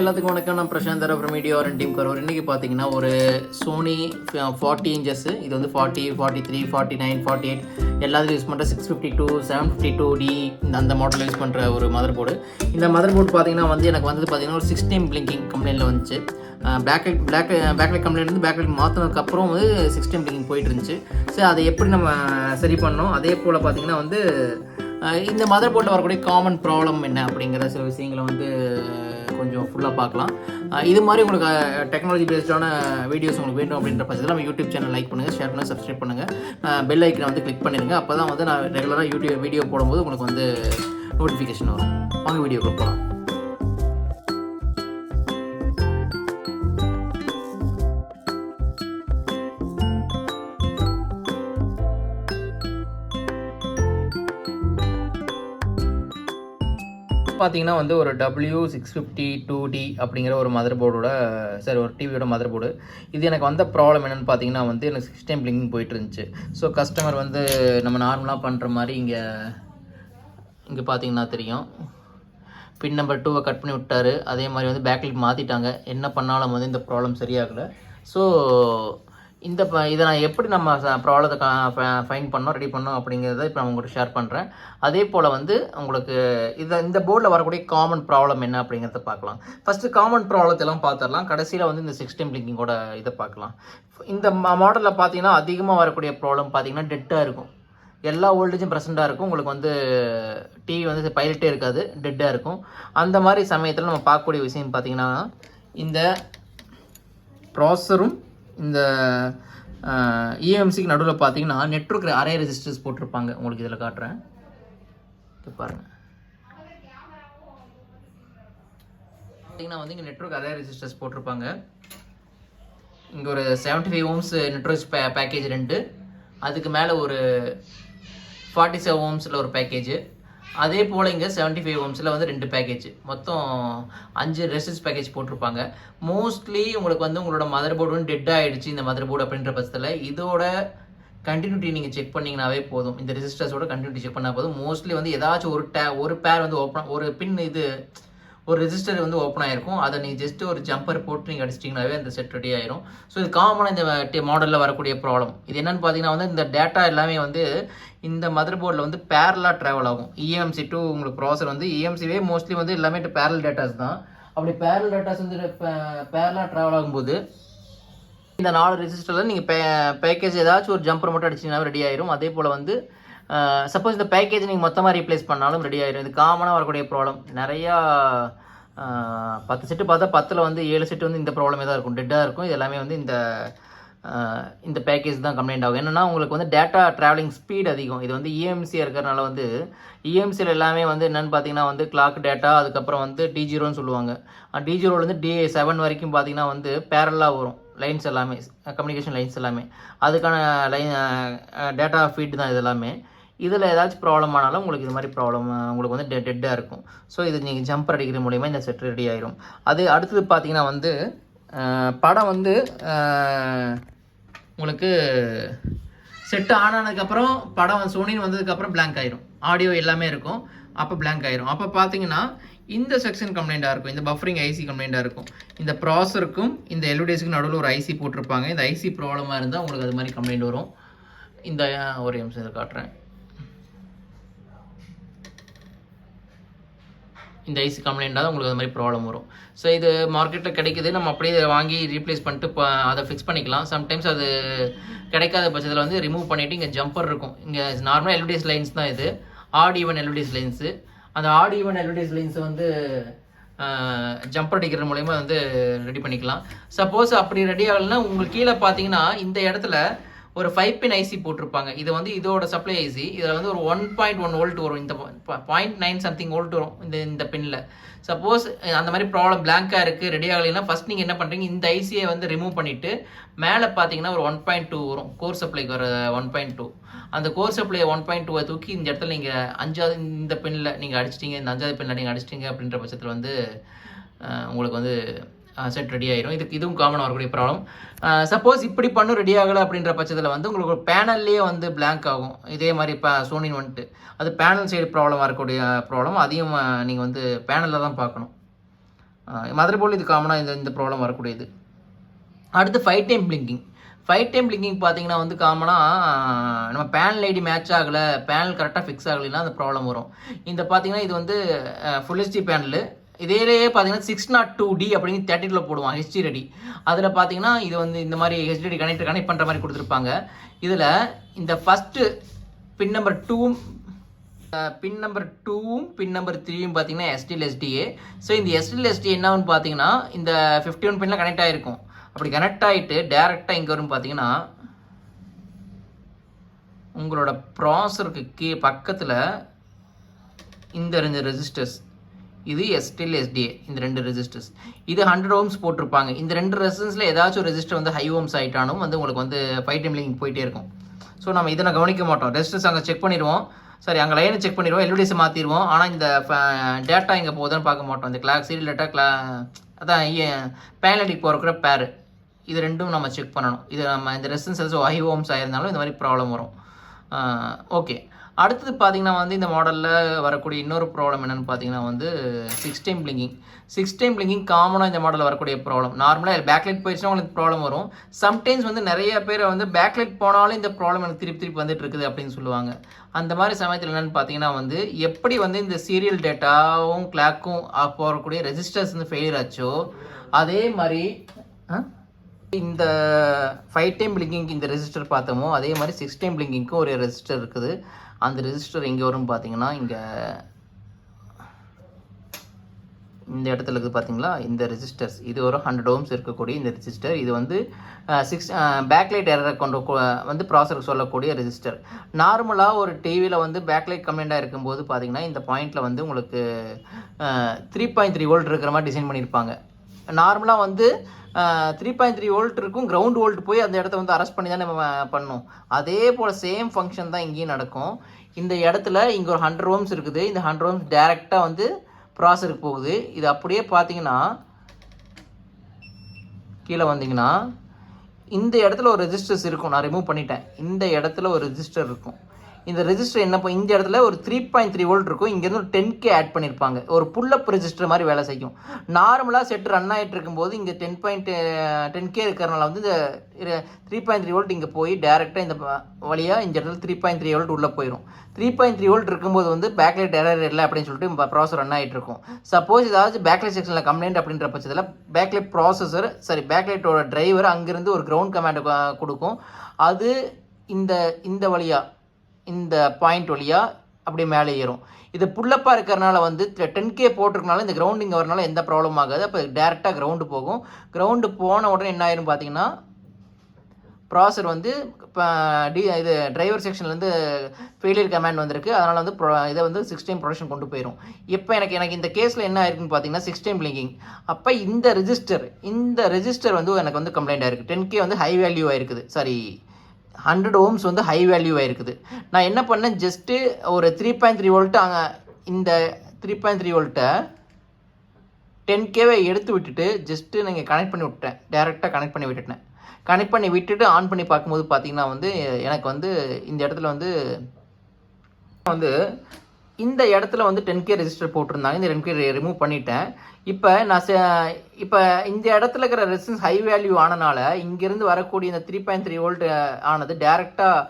எல்லாத்துக்கும் வணக்கம். நான் பிரசாந்த் அப்புறம் மீடியா ஒரு டீம் கரோர். இன்றைக்கி பார்த்தீங்கன்னா ஒரு சோனி 40 inches, இது வந்து 40, 43, 49, 48 எல்லாத்துலையும் யூஸ் பண்ணுற 652, 752D அந்த மாடலில் யூஸ் பண்ணுற ஒரு மதர் போர்டு. இந்த மதர் போர்டு பார்த்தீங்கன்னா வந்து எனக்கு வந்தது பார்த்தீங்கன்னா ஒரு 16 பிளிங்கிங் கம்ப்ளைண்ட்டில் வந்துச்சு. பேக்லைட் கம்ப்ளைண்ட் வந்து பேக்லைட் மாற்றினதுக்கப்புறம் வந்து 16 பிளிங்கிங் போயிட்டு இருந்துச்சு. ஸோ அதை எப்படி நம்ம சரி பண்ணோம், அதே போல் பார்த்தீங்கன்னா வந்து இந்த மதர் போர்டில் வரக்கூடிய காமன் ப்ராப்ளம் என்ன அப்படிங்கிற சில விஷயங்களை வந்து கொஞ்சம் ஃபுல்லாக பார்க்கலாம். இது மாதிரி உங்களுக்கு டெக்னாலஜி பேஸ்டான வீடியோஸ் உங்களுக்கு வேணும் அப்படின்ற பட்சத்தில் நம்ம யூடியூப் சேனல் லைக் பண்ணுங்கள், ஷேர் பண்ணுங்கள், சப்ஸ்கிரைப் பண்ணுங்கள், பெல் ஐக்கனை வந்து கிளிக் பண்ணிடுங்க. அப்போ தான் வந்து நான் ரெகுலராக யூடியூப் வீடியோ போடும்போது உங்களுக்கு வந்து நோட்டிஃபிகேஷன் வரும். வாங்க வீடியோக்குள்ள போகலாம். பார்த்தீங்கன்னா வந்து ஒரு W652D அப்படிங்கிற ஒரு மதர் போர்டோட ஒரு டிவியோட மதர் போர்டு. இது எனக்கு வந்த ப்ராப்ளம் என்னென்னு பார்த்தீங்கன்னா வந்து எனக்கு 16 பிளிங்கிங் போயிட்டு இருந்துச்சு. ஸோ கஸ்டமர் வந்து நம்ம நார்மலாக பண்ணுற மாதிரி இங்கே பார்த்தீங்கன்னா தெரியும், பின் நம்பர் 2 கட் பண்ணி விட்டார். அதே மாதிரி வந்து பேக்லைட் மாற்றிட்டாங்க. என்ன பண்ணாலும் வந்து இந்த ப்ராப்ளம் சரியாகலை. ஸோ இதை நான் எப்படி நம்ம ப்ராப்ளத்தை ஃபைன் பண்ணோம், ரெடி பண்ணோம் அப்படிங்கிறத இப்போ நான் உங்களுக்கு ஷேர் பண்ணுறேன். அதே போல் வந்து உங்களுக்கு இந்த போர்டில் வரக்கூடிய காமன் ப்ராப்ளம் என்ன அப்படிங்கிறத பார்க்கலாம். ஃபஸ்ட்டு காமன் ப்ராப்ளத்தெல்லாம் பார்த்துடலாம். கடைசியில் வந்து இந்த 16 பிளிங்கிங்கோட இதை பார்க்கலாம். இந்த மாடலில் பார்த்தீங்கன்னா அதிகமாக வரக்கூடிய ப்ராப்ளம் பார்த்தீங்கன்னா டெட்டாக இருக்கும். எல்லா வோல்டேஜும் ப்ரெசென்ட்டாக இருக்கும். உங்களுக்கு வந்து டிவி வந்து பைலட்டே இருக்காது, டெட்டாக இருக்கும். அந்த மாதிரி சமயத்தில் நம்ம பார்க்கக்கூடிய விஷயம் பார்த்தீங்கன்னா இந்த ப்ராசஸரும் இந்த EMCக்கு நடுவில் பார்த்தீங்கன்னா நெட்வொர்க் அரே ரெசிஸ்டர்ஸ் போட்டிருப்பாங்க. உங்களுக்கு இதில் காட்டுறேன், இது பாருங்கள். பார்த்தீங்கன்னா வந்து இங்கே நெட்வொர்க் அரே ரெசிஸ்டர்ஸ் போட்டிருப்பாங்க. இங்கே ஒரு 75 ohms நெட்வொர்க் பேக்கேஜ் 2, அதுக்கு மேலே ஒரு 47 ohmஸில் ஒரு பேக்கேஜ், அதே போல் இங்கே 75 ohmஸில் வந்து 2 பேக்கேஜ், மொத்தம் 5 ரெசிஸ்டன்ஸ் பேக்கேஜ் போட்டிருப்பாங்க. மோஸ்ட்லி உங்களுக்கு வந்து உங்களோட மதர் போர்டு வந்து டெட் ஆகிடுச்சு இந்த மதர் போர்டு அப்படின்ற பட்சத்தில் இதோட கண்டினியூட்டி நீங்கள் செக் பண்ணிங்கனாவே போதும். இந்த ரெசிஸ்டர்ஸோட கண்டினியூட்டி செக் பண்ணால் போதும். மோஸ்ட்லி வந்து ஏதாச்சும் ஒரு பேர் வந்து ஓப்பன், ஒரு பின் ஒரு ரெஜிஸ்டர் வந்து ஓப்பன் ஆகிருக்கும். அதை நீங்கள் ஜஸ்ட் ஒரு ஜம்பர் போட்டு நீங்கள் அடிச்சிட்டிங்கனாவே அந்த செட் ரெடி ஆயிரும். ஸோ இது காமனாக இந்த மாடலில் வரக்கூடிய ப்ராப்ளம். இது என்னென்னு பார்த்தீங்கன்னா வந்து இந்த டேட்டா எல்லாமே வந்து இந்த மதர் போர்டில் வந்து பேரலாக ட்ராவல் ஆகும். EMC to உங்களுக்கு ப்ராசர் வந்து EMCவே மோஸ்ட்லி வந்து எல்லாமே பேரல் டேட்டாஸ் தான். அப்படி பேரல் டேட்டாஸ் வந்து பேரலாக ட்ராவல் ஆகும்போது இந்த 4 ரெஜிஸ்டரில் நீங்கள் பேக்கேஜ் ஏதாச்சும் ஒரு ஜம்பர் மட்டும் அடிச்சிங்கன்னா ரெடி ஆயிரும். அதே போல் வந்து சப்போஸ் இந்த பேக்கேஜ் நீங்கள் மொத்தமாக ரீப்ளேஸ் பண்ணாலும் ரெடி ஆயிடும். இது காமனாக வரக்கூடிய ப்ராப்ளம். நிறையா 10 செட்டு பார்த்தா 10ல் வந்து 7 செட்டு வந்து இந்த ப்ராப்ளமே தான் இருக்கும், டெட்டாக இருக்கும். இது எல்லாமே வந்து இந்த பேக்கேஜ் தான் கம்ப்ளைண்ட் ஆகும். என்னென்னா உங்களுக்கு வந்து டேட்டா ட்ராவலிங் ஸ்பீட் அதிகம். இது வந்து EMC இருக்கிறனால வந்து EMCயில் எல்லாமே வந்து என்னென்னு பார்த்தீங்கன்னா வந்து கிளாக் டேட்டா, அதுக்கப்புறம் வந்து D0ன்னு சொல்லுவாங்க. D0லேருந்து D7 வரைக்கும் பார்த்தீங்கன்னா வந்து பேரலாக வரும் லைன்ஸ் எல்லாமே, கம்யூனிகேஷன் லைன்ஸ் எல்லாமே. அதுக்கான டேட்டா ஃபீட் தான் இது எல்லாமே. இதில் ஏதாச்சும் ப்ராப்ளம் ஆனாலும் உங்களுக்கு இது மாதிரி ப்ராப்ளம் உங்களுக்கு வந்து டெட்டாக இருக்கும். ஸோ இது நீங்கள் ஜம்பர் அடிக்கிற மூலிமா இந்த செட் ரெடி ஆயிரும். அது அடுத்தது பார்த்தீங்கன்னா வந்து படம் வந்து உங்களுக்கு செட்டு ஆன் ஆனதுக்கப்புறம் படம் சோனின்னு வந்ததுக்கப்புறம் பிளாங்க் ஆயிரும். ஆடியோ எல்லாமே இருக்கும், அப்போ பிளாங்க் ஆயிரும். அப்போ பார்த்தீங்கன்னா இந்த செக்ஷன் கம்ப்ளைண்ட்டாக இருக்கும், இந்த பஃபரிங் ஐசி கம்ப்ளைண்ட்டாக இருக்கும். இந்த ப்ராசருக்கும் இந்த LEDஸ்க்கும் நடுவில் ஒரு ஐசி போட்டிருப்பாங்க. இந்த ஐசி ப்ராப்ளமாக இருந்தால் உங்களுக்கு அது மாதிரி கம்ப்ளைண்ட் வரும். இந்த ஒரு நிமிஷம் இதை காட்டுறேன். இந்த ஐசி கம்ப்ளைண்ட்டாக தான் உங்களுக்கு அது மாதிரி ப்ராப்ளம் வரும். ஸோ இது மார்க்கெட்டில் கிடைக்குது, நம்ம அப்படியே வாங்கி ரீப்ளேஸ் பண்ணிட்டு அதை ஃபிக்ஸ் பண்ணிக்கலாம். சம்டைம்ஸ் அது கிடைக்காத பட்சத்தில் வந்து ரிமூவ் பண்ணிவிட்டு இங்கே ஜம்பர் இருக்கும். இங்கே நார்மலாக LEDs லைன்ஸ் தான், இது ஆட் ஈவன் LEDs லைன்ஸு. அந்த ஆட் ஈவன் LEDs லைன்ஸை வந்து ஜம்பர் அடிக்கிற மூலயமா வந்து ரெடி பண்ணிக்கலாம். சப்போஸ் அப்படி ரெடி ஆகலைன்னா உங்களுக்கு கீழே பார்த்தீங்கன்னா இந்த இடத்துல ஒரு 5 pin ஐசி போட்டிருப்பாங்க. இது வந்து இதோட சப்ளை ஐசி. இதில் வந்து ஒரு 1.1 வோல்ட் வரும், இந்த 0.9 சம்திங் வோல்ட் வரும் இந்த பின்னில். சப்போஸ் அந்த மாதிரி ப்ராப்ளம் பிளாங்காக இருக்குது, ரெடி ஆகலைன்னா ஃபஸ்ட் நீங்கள் என்ன பண்ணுறீங்க, இந்த ஐசியை வந்து ரிமூவ் பண்ணிவிட்டு மேலே பார்த்தீங்கன்னா ஒரு 1.2 வரும், கோர் சப்ளைக்கு வர 1.2. அந்த கோர் சப்ளை 1.2 தூக்கி இந்த இடத்துல நீங்கள் 5வது இந்த பின்னில் நீங்கள் அடிச்சிட்டிங்க, இந்த 5வது பின்னில் நீங்கள் அடிச்சிட்டிங்க அப்படின்ற பட்சத்தில் வந்து உங்களுக்கு வந்து செட் ரெடி ஆயிரும். இதுவும் காமனாக வரக்கூடிய ப்ராப்ளம். சப்போஸ் இப்படி பண்ணும் ரெடி ஆகலை அப்படின்ற பட்சத்தில் வந்து உங்களுக்கு ஒரு பேனல்லையே வந்து பிளாங்க் ஆகும். இதே மாதிரி இப்போ சோனின்னு வந்துட்டு அது பேனல் சைடு ப்ராப்ளமாக இருக்கக்கூடிய ப்ராப்ளம். அதையும் நீங்கள் வந்து பேனலில் தான் பார்க்கணும். மதர் போர்டில் இது காமனாக இந்த ப்ராப்ளம் வரக்கூடியது. அடுத்து 5 டைம் பிளிங்கிங். 5 டைம் பிளிங்கிங் பார்த்தீங்கன்னா வந்து காமனாக நம்ம பேனல் ஐடி மேட்ச் ஆகலை, பேனல் கரெக்டாக ஃபிக்ஸ் ஆகலைன்னா அந்த ப்ராப்ளம் வரும். இந்த பார்த்தீங்கன்னா இது வந்து ஃபுல் ஹெச்டி பேனலு. இதேலேயே பார்த்தீங்கன்னா 602D அப்படின்னு 30 போடுவான் ஹெச்டி ரெடி. அதில் பார்த்தீங்கன்னா இது வந்து இந்த மாதிரி ஹெச்டிடி கனெக்ட் பண்ணுற மாதிரி கொடுத்துருப்பாங்க. இதில் இந்த ஃபஸ்ட்டு பின் நம்பர் 2 பின் நம்பர் 2ம் பின் நம்பர் 3யும் பார்த்தீங்கன்னா STL-SDA. ஸோ இந்த STL-SDA என்னன்னு பார்த்தீங்கன்னா இந்த 51 பின்னில் கனெக்ட் ஆகிருக்கும். அப்படி கனெக்ட் ஆகிட்டு டேரெக்டாக இங்கே வரும் பார்த்தீங்கன்னா உங்களோட ப்ராசருக்கு பக்கத்தில் இந்த 2 ரெசிஸ்டர்ஸ், இது STL-SDA, இந்த 2 ரெசிஸ்டர்ஸ், இது 100 ohms போட்டிருப்பாங்க. இந்த 2 ரெசிஸ்டன்ஸில் ஏதாச்சும் ஒரு ரெசிஸ்டர் வந்து ஹை ஓம்ஸ் ஆகிட்டாலும் வந்து உங்களுக்கு வந்து 5 டைம் லிங்க் போயிட்டே இருக்கும். ஸோ நம்ம இதை கவனிக்க மாட்டோம். ரெசிஸ்டர்ஸ் அங்கே செக் பண்ணிடுவோம், சரி அங்கே லைனை செக் பண்ணிடுவோம், எல்இடிஸை மாற்றிடுவோம். ஆனால் இந்த டேட்டா இங்கே போகுதுன்னு பார்க்க மாட்டோம். இந்த சீரியல் டேட்டா அதான் பேனலிட்டிக்கு போகிற பேர், இது ரெண்டும் நம்ம செக் பண்ணணும். இது நம்ம இந்த ரெசிஸ்டன்ஸ் ஏதாச்சும் ஹை ஓம்ஸ் ஆயிருந்தாலும் இந்த மாதிரி ப்ராப்ளம் வரும். ஓகே, அடுத்தது பார்த்தீங்கன்னா வந்து இந்த மாடலில் வரக்கூடிய இன்னொரு ப்ராப்ளம் என்னென்னு பார்த்தீங்கன்னா வந்து 6 டைம் பிளிங்கிங். 6 டைம் பிளிங்கிங் காமனாக இந்த மாடலில் வரக்கூடிய ப்ராப்ளம். நார்மலாக பேக்லைட் போயிடுச்சுன்னா உங்களுக்கு ப்ராப்ளம் வரும். சம்டைம்ஸ் வந்து நிறைய பேர் வந்து பேக்லைட் போனாலும் இந்த ப்ராப்ளம் எனக்கு திருப்பி வந்துட்டு இருக்குது அப்படின்னு சொல்லுவாங்க. அந்த மாதிரி சமயத்தில் என்னென்னு பார்த்தீங்கன்னா வந்து எப்படி வந்து இந்த சீரியல் டேட்டாவும் கிளாக்கும் போகக்கூடிய ரெஜிஸ்டர்ஸ் வந்து ஃபெயிலியர் ஆச்சோ அதே மாதிரி இந்த 5 டைம் பிளிங்கிங்க்கு இந்த ரெஜிஸ்டர் பார்த்தோமோ அதே மாதிரி 6 டைம் பிளிங்கிங்க்கும் ஒரு ரெஜிஸ்டர் இருக்குது. அந்த ரெஜிஸ்டர் எங்கே வரும் பார்த்தீங்கன்னா இங்கே இந்த இடத்துல இருக்குது பார்த்தீங்களா, இந்த ரெஜிஸ்டர்ஸ். இது ஒரு 100 ohms இருக்கக்கூடிய இந்த ரெஜிஸ்டர். இது வந்து பேக்லைட் எரரை கொண்டு வந்து ப்ராசருக்கு சொல்லக்கூடிய ரெஜிஸ்டர். நார்மலாக ஒரு டிவியில் வந்து பேக்லைட் கம்ப்ளைண்ட்டாக இருக்கும்போது பார்த்தீங்கன்னா இந்த பாயிண்டில் வந்து உங்களுக்கு 3.3 வோல்ட் இருக்கிற மாதிரி டிசைன் பண்ணியிருப்பாங்க. நார்மலாக வந்து 3.3 வோல்ட் இருக்கும், கிரவுண்ட் வோல்ட் போய் அந்த இடத்த வந்து அரெஸ்ட் பண்ணி தான் நம்ம பண்ணோம். அதே போல் சேம் ஃபங்க்ஷன் தான் இங்கேயும் நடக்கும். இந்த இடத்துல இங்கே ஒரு 100 ohms இருக்குது. இந்த 100 ohms டேரெக்டாக வந்து ப்ராசருக்கு போகுது. இது அப்படியே பார்த்தீங்கன்னா கீழே வந்தீங்கன்னா இந்த இடத்துல ஒரு ரெஜிஸ்டர்ஸ் இருக்கும். நான் ரிமூவ் பண்ணிட்டேன். இந்த இடத்துல ஒரு ரெஜிஸ்டர் இருக்கும். இந்த ரெஜிஸ்டர் என்ன இந்த இடத்துல ஒரு 3.3 வோல்ட் இருக்கும். இங்கேருந்து ஒரு 10K ஆட் பண்ணியிருப்பாங்க. ஒரு புல்லப் ரெஜிஸ்டர் மாதிரி வேலை செய்யும். நார்மலாக செட் ரன் ஆகிட்டு இருக்கும்போது இங்கே 10K இருக்கிறனால வந்து இந்த 3.3 வோல்ட் இங்கே போய் டேரெக்டாக இந்த வழியாக இந்த இடத்துல 3.3 வோல்ட் உள்ளே போயிடும். 3.3 வோல்ட் இருக்கும்போது வந்து பேக்லைட் எரர் இல்லை அப்படின்னு சொல்லிட்டு ப்ராசர் ரன் ஆகிட்டு இருக்கும். சப்போஸ் ஏதாவது பேக்லைட் செக்ஷனில் கம்ப்ளைண்ட் அப்படின்ற பட்சத்தில் பேக்லைட் ப்ராசஸர் பேக்லைட்டோட டிரைவர் அங்கேருந்து ஒரு கிரவுண்ட் கமாண்ட் கொடுக்கும். அது இந்த வழியாக இந்த பாயிண்ட் வழியாக அப்படியே மேலே ஏறும். இது புல்லப்பாக இருக்கிறனால வந்து 10K போட்டிருக்கனால இந்த கிரவுண்டிங் வரனால எந்த ப்ராப்ளம் ஆகாது. அப்போ டேரெக்டாக கிரவுண்டு போகும். கிரவுண்டு போன உடனே என்ன ஆயிரும் பார்த்தீங்கன்னா ப்ராசர் வந்து இப்போ இது டிரைவர் செக்ஷன்லேருந்து ஃபெயிலியர் கமாண்ட் வந்திருக்கு. அதனால் வந்து இதை வந்து 6 டைம் ப்ரொடக்ஷன் கொண்டு போயிடும். இப்போ எனக்கு இந்த கேஸில் என்ன ஆயிருக்குன்னு பார்த்தீங்கன்னா 6 டைம் பிளிங்கிங். அப்போ இந்த ரெஜிஸ்டர் வந்து எனக்கு வந்து கம்ப்ளைண்ட் ஆயிருக்கு. 10K வந்து ஹை வேல்யூ ஆயிருக்குது, சாரி 100 ohms வந்து ஹை வேல்யூ ஆயிருக்குது. நான் என்ன பண்ணேன், ஜஸ்ட்டு ஒரு 3.3 வோல்ட்டு அங்கே இந்த 3.3 வோல்ட்டை 10Kவை எடுத்து விட்டுட்டு ஜஸ்ட்டு நீங்கள் கனெக்ட் பண்ணி விட்டேன். டேரெக்டாக கனெக்ட் பண்ணி விட்டுட்டு ஆன் பண்ணி பார்க்கும்போது பார்த்தீங்கன்னா வந்து எனக்கு வந்து இந்த இடத்துல வந்து இந்த இடத்துல வந்து 10K ரெஜிஸ்டர் போட்டிருந்தாங்க. இந்த 10K ரிமூவ் பண்ணிட்டேன். இப்போ இந்த இடத்துல இருக்கிற ரெசிஸ்டன்ஸ் ஹை வேல்யூ ஆனனால இங்கேருந்து வரக்கூடிய இந்த 3.3 வோல்ட் ஆனது டேரெக்டாக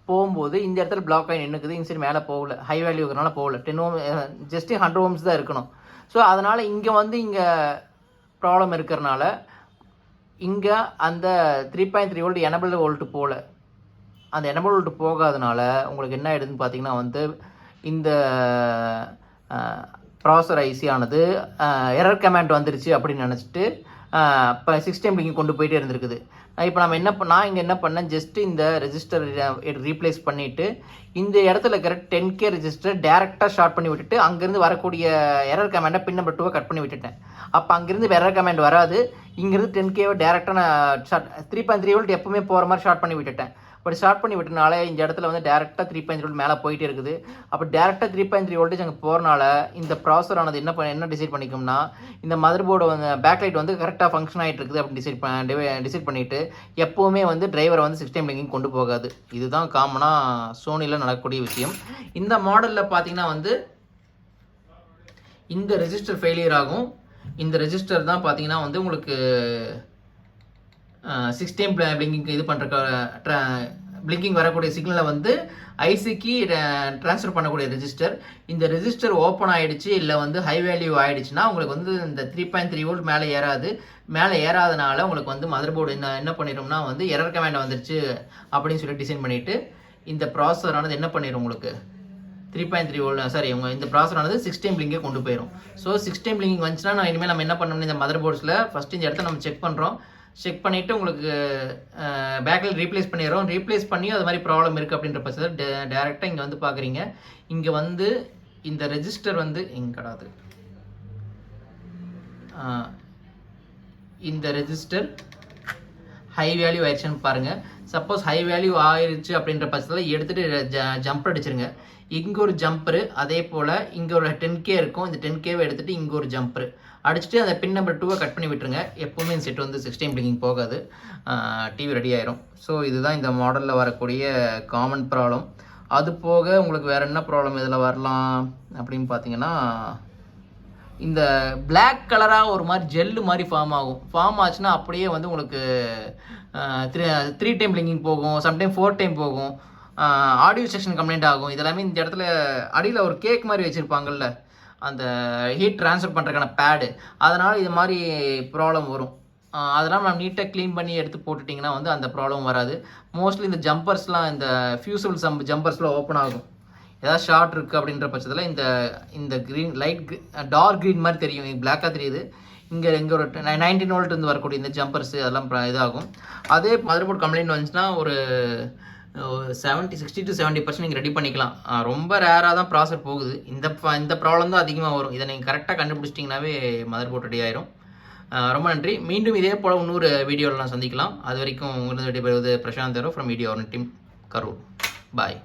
போகும்போது இந்த இடத்துல பிளாக் ஆகி நின்றுக்குது. இந்த சைடு மேலே போகல, ஹை வேல்யூ இருக்கிறனால போகல. 10 ohms ஜஸ்ட்டு 100 ohms தான் இருக்கணும். ஸோ அதனால் இங்கே ப்ராப்ளம் இருக்கிறனால இங்கே அந்த 3.3 வோல்ட் எனபிள் வோல்ட் போகல. அந்த எனபிள் வோல்ட் போகாதனால உங்களுக்கு என்ன ஆகிடுதுன்னு பார்த்தீங்கன்னா வந்து இந்த ப்ராசர் ஐசியானது எரர் கமாண்ட் வந்துருச்சு அப்படின்னு நினச்சிட்டு இப்போ 6 டைம் பிளிங்கிங் கொண்டு போயிட்டே இருந்திருக்குது. இப்போ நான் இங்கே என்ன பண்ணேன், ஜஸ்ட்டு இந்த ரெஜிஸ்டர் ரீப்ளேஸ் பண்ணிவிட்டு இந்த இடத்துல இருக்கிற 10K ரெஜிஸ்டர் டேரெக்டாக ஷார்ட் பண்ணி விட்டுட்டு அங்கேருந்து வரக்கூடிய எரர் கமாண்டை பின் நம்பர் 2 கட் பண்ணி விட்டுட்டேன். அப்போ அங்கேருந்து எரர் கமாண்ட் வராது. இங்கேருந்து 10Kவை டேரெக்டாக நான் 3.3 வோல்ட் எப்பவுமே போகிற மாதிரி ஷார்ட் பண்ணி விட்டுட்டேன். பட் ஷார்ட் பண்ணி விட்டனால இந்த இடத்துல வந்து டேரெக்டாக 3.3 வோல்ட் மேலே போயிட்டே இருக்குது. அப்போ டேரெக்டாக 3.3 வோல்டேஜ் அங்கே போகிறனால இந்த ப்ராசர் ஆனது என்ன டிசைட் பண்ணிக்கும்னா இந்த மதர் போர்டு வந்து பேக்லைட் வந்து கரெக்டாக ஃபங்க்ஷன் ஆகிட்டு இருக்குது அப்படின்னு டிசைட் பண்ணிவிட்டு எப்போவுமே வந்து டிரைவரை வந்து 6 டைம் பிளிங்கிங் கொண்டு போகாது. இதுதான் காமனாக சோனியில் நடக்கக்கூடிய விஷயம். இந்த மாடலில் பார்த்தீங்கன்னா வந்து இந்த ரெஜிஸ்டர் ஃபெயிலியர் ஆகும். இந்த ரெஜிஸ்டர் தான் பார்த்தீங்கன்னா வந்து உங்களுக்கு 16 பிளிங்கிங் இது பண்ணுற பிளிங்கிங் வரக்கூடிய சிக்னலை வந்து ஐசிக்கு ட்ரான்ஸ்ஃபர் பண்ணக்கூடிய ரெஜிஸ்டர். இந்த ரெஜிஸ்டர் ஓப்பன் ஆகிடுச்சு இல்லை வந்து ஹை வேல்யூ ஆகிடுச்சுன்னா உங்களுக்கு வந்து இந்த 3.3 வோல்ட் மேலே ஏறாது. மேலே ஏறாதனால உங்களுக்கு வந்து மதர் போர்டு என்ன பண்ணிடும்னா வந்து எரர் கமாண்ட் வந்துருச்சு அப்படின்னு சொல்லி டிசைன் பண்ணிவிட்டு இந்த ப்ராசஸரானது என்ன பண்ணிடும் உங்களுக்கு 3.3 வோல்ட் சாரி உங்கள் இந்த ப்ராசஸரானது 16 பிளிங்கே கொண்டு போயிடும். ஸோ 16 பிளிங்கிங் வந்துச்சுன்னா நான் இனிமேல் நம்ம என்ன பண்ணணும், இந்த மதர் போர்ட்ஸில் ஃபஸ்ட்டு இந்த இடத்த நம்ம செக் பண்ணுறோம். செக் பண்ணிவிட்டு உங்களுக்கு பேக்கில் ரீப்ளேஸ் பண்ணிடுறோம். ரீப்ளேஸ் பண்ணி அது மாதிரி ப்ராப்ளம் இருக்குது அப்படின்ற பட்சத்தில் டேரெக்டாக இங்கே வந்து பார்க்குறீங்க. இங்கே வந்து இந்த ரெஜிஸ்டர் வந்து இங்கே கிடையாது. இந்த ரெஜிஸ்டர் ஹை வேல்யூ ஆயிடுச்சுன்னு பாருங்கள். சப்போஸ் ஹை வேல்யூ ஆயிடுச்சு அப்படின்ற பட்சத்தில் எடுத்துகிட்டு ஜம்ப் அடிச்சிருங்க. இங்கே ஒரு ஜம்பரு, அதே போல் இங்கே ஒரு 10K இருக்கும். இந்த 10Kவை எடுத்துகிட்டு இங்கே ஒரு ஜம்பரு அடிச்சுட்டு அந்த பின் நம்பர் 2 கட் பண்ணி விட்டுருங்க. எப்போவுமே இந்த செட் வந்து 16 பிளிங்கிங் போகாது, டிவி ரெடி ஆயிரும். ஸோ இதுதான் இந்த மாடலில் வரக்கூடிய காமன் ப்ராப்ளம். அது போக உங்களுக்கு வேறு என்ன ப்ராப்ளம் இதில் வரலாம் அப்படின்னு பார்த்தீங்கன்னா, இந்த பிளாக் கலராக ஒரு மாதிரி ஜெல்லு மாதிரி ஃபார்ம் ஆகும். ஃபார்ம் ஆச்சுன்னா அப்படியே வந்து உங்களுக்கு 3 டைம் பிளிங்கிங் போகும், சம்டைம் 4 டைம் போகும். ஆடியோ செக்ஷன் கம்ப்ளைண்ட் ஆகும். இதெல்லாமே இந்த இடத்துல அடியில் ஒரு கேக் மாதிரி வச்சுருப்பாங்கல்ல, அந்த ஹீட் ட்ரான்ஸ்ஃபர் பண்ணுறதுக்கான பேடு, அதனால் இது மாதிரி ப்ராப்ளம் வரும். அதெல்லாம் நம்ம நீட்டாக க்ளீன் பண்ணி எடுத்து போட்டுட்டிங்கன்னா வந்து அந்த ப்ராப்ளம் வராது. மோஸ்ட்லி இந்த ஜம்பர்ஸ்லாம், இந்த ஃபியூசபிள் ஜம்பர்ஸ்லாம் ஓப்பன் ஆகும். ஏதாவது ஷார்ட் இருக்குது அப்படின்ற பட்சத்தில் இந்த க்ரீன் லைட் டார்க் க்ரீன் மாதிரி தெரியும், பிளாக்காக தெரியுது. இங்கே ஒரு 19 வோல்ட் இருந்து வரக்கூடிய இந்த ஜம்பர்ஸு அதெல்லாம் இதாகும். அதே மதர் போர்ட் கம்ப்ளைண்ட் வந்துச்சுன்னா ஒரு 60 to 70% நீங்கள் ரெடி பண்ணிக்கலாம். ரொம்ப ரேராக தான் ப்ராசர் போகுது. இந்த ப்ராப்ளம் தான் அதிகமாக வரும். இதை நீங்கள் கரெக்டாக கண்டுபிடிச்சிட்டிங்கனாவே மதர் போர்ட் ரெடி ஆயிரும். ரொம்ப நன்றி. மீண்டும் இதே போல் இன்னொரு வீடியோவில் நான் சந்திக்கலாம். அது வரைக்கும் உங்களுக்கு விடைபெறுவது Prashanth from video team Karur. Bye.